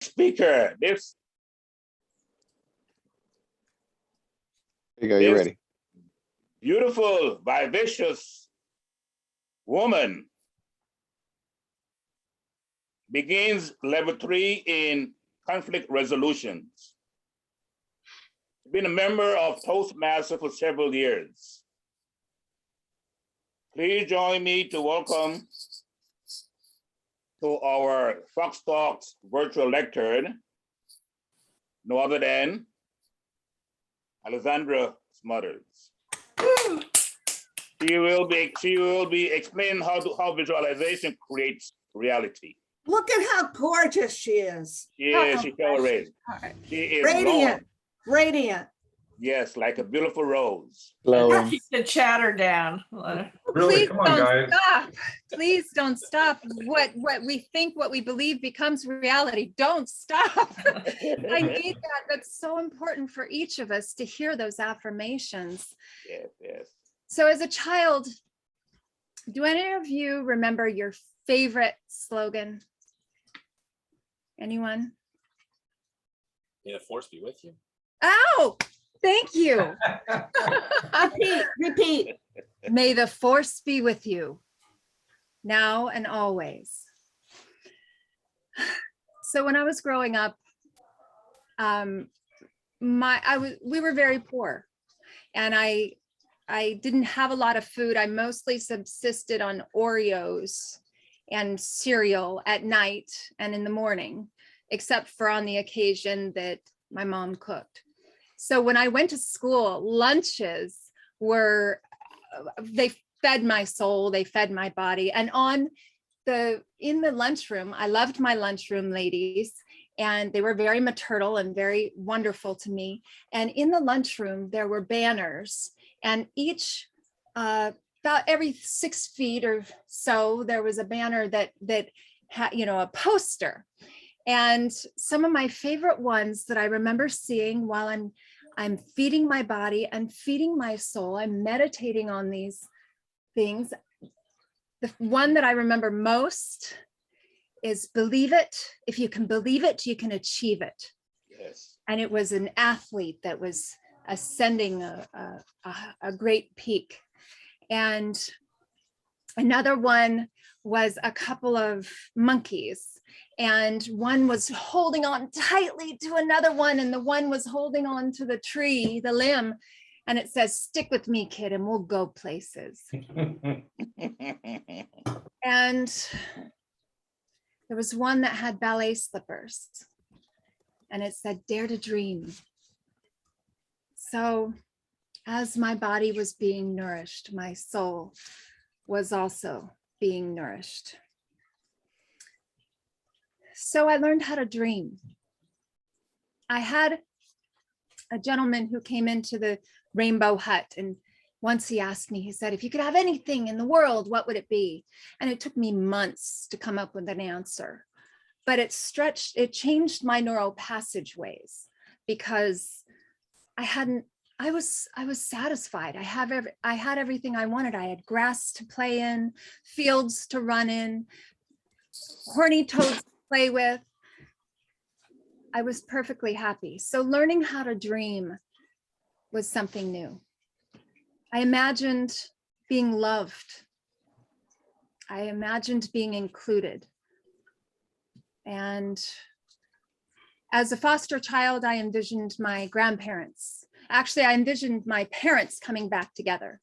speaker, this There you go, you're Yes. ready. beautiful, vivacious woman begins level 3 in conflict resolutions. Been a member of Toastmasters for several years. Please join me to welcome to our Fox Talks virtual lectern, no other than Alexandra Smothers. She will be explaining how visualization creates reality. Look at how gorgeous she is. Yeah, she fell raised. She is Radiant, long. radiant. Yes, like a beautiful rose. Glowing. Keep the chatter down. Really, Please come on, don't guys. stop. Please don't stop. What we think, what we believe becomes reality. Don't stop. I need that. That's so important for each of us to hear those affirmations. Yes, yes. So as a child, do any of you remember your favorite slogan? Anyone? May the force be with you. Oh, thank you. Repeat. May the force be with you now and always. So when I was growing up, we were very poor, and I didn't have a lot of food. I mostly subsisted on Oreos and cereal at night and in the morning, except for on the occasion that my mom cooked. So when I went to school, lunches were, they fed my soul, they fed my body. And in the lunchroom, I loved my lunchroom ladies, and they were very maternal and very wonderful to me. And in the lunchroom, there were banners, and each, about every 6 feet or so, there was a banner that had, a poster. And some of my favorite ones that I remember seeing while I'm feeding my body and feeding my soul, I'm meditating on these things. The one that I remember most is believe it. If you can believe it, you can achieve it. Yes. And it was an athlete that was ascending a great peak. And another one was a couple of monkeys, and one was holding on tightly to another one, and the one was holding on to the tree, the limb, and it says, "Stick with me, kid, and we'll go places." And there was one that had ballet slippers, and it said, "Dare to dream." So as my body was being nourished, my soul was also being nourished. So I learned how to dream. I had a gentleman who came into the Rainbow Hut, and once he asked me, he said, "If you could have anything in the world, what would it be?" And it took me months to come up with an answer, but it changed my neural passageways, because I was satisfied. I had everything I wanted. I had grass to play in, fields to run in, horny toads to play with. I was perfectly happy. So learning how to dream was something new. I imagined being loved. I imagined being included. And as a foster child, I envisioned my grandparents. Actually, I envisioned my parents coming back together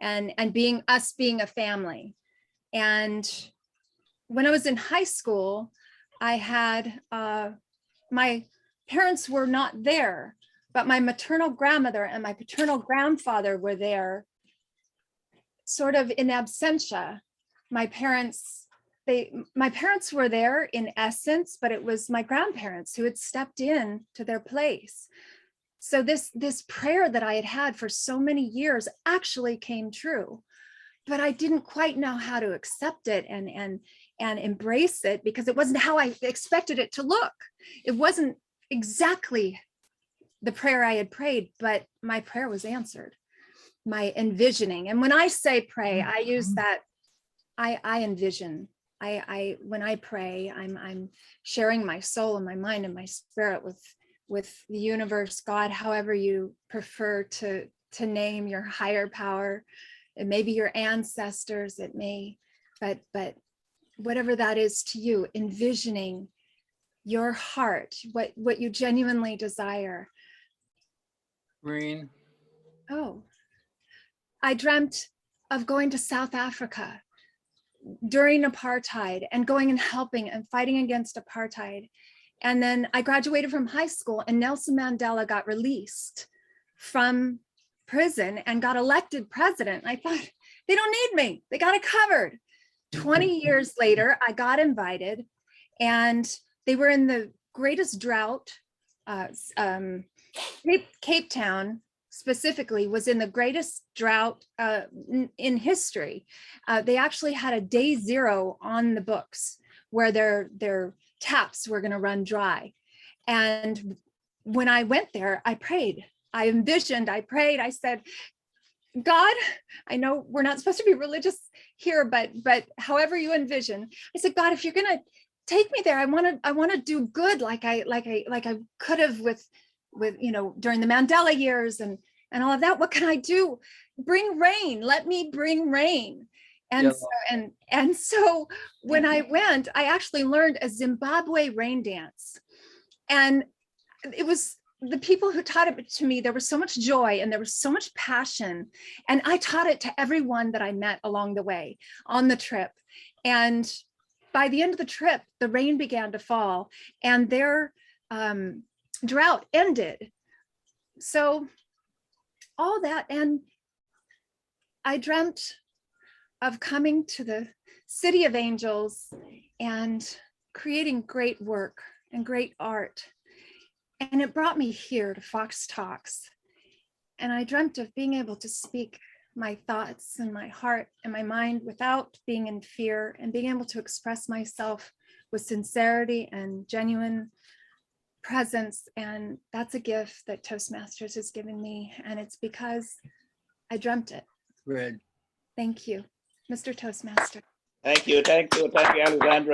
and being a family. And when I was in high school, I had, my parents were not there, but my maternal grandmother and my paternal grandfather were there, sort of in absentia. My parents were there in essence, but it was my grandparents who had stepped in to their place. So this prayer that I had had for so many years actually came true, but I didn't quite know how to accept it and embrace it, because it wasn't how I expected it to look. It wasn't exactly the prayer I had prayed, but my prayer was answered. My envisioning, and when I say pray, I use that, I envision when I pray, I'm sharing my soul and my mind and my spirit with the universe, God, however you prefer to name your higher power. It may be your ancestors, it may, but whatever that is to you, envisioning your heart, what you genuinely desire. Green. Oh, I dreamt of going to South Africa during apartheid and going and helping and fighting against apartheid. And then I graduated from high school and Nelson Mandela got released from prison and got elected president. I thought, they don't need me. They got it covered. 20 years later, I got invited and they were in the greatest drought. Cape Town specifically was in the greatest drought in history. They actually had a day zero on the books where their taps were going to run dry. And when I went there, I prayed. I envisioned, I prayed, I said, God, I know we're not supposed to be religious here, but however you envision, I said, God, if you're going to take me there, I want to do good like I could have with during the Mandela years and all of that. What can I do? Bring rain. Let me bring rain. And Yeah. so when I went, I actually learned a Zimbabwe rain dance. And it was the people who taught it to me, there was so much joy and there was so much passion. And I taught it to everyone that I met along the way on the trip. And by the end of the trip, the rain began to fall and their drought ended. So all that, and I dreamt of coming to the City of Angels and creating great work and great art. And it brought me here to Fox Talks. And I dreamt of being able to speak my thoughts and my heart and my mind without being in fear and being able to express myself with sincerity and genuine presence. And that's a gift that Toastmasters has given me. And it's because I dreamt it. Red. Thank you, Mr. Toastmaster. Thank you, Alexandra.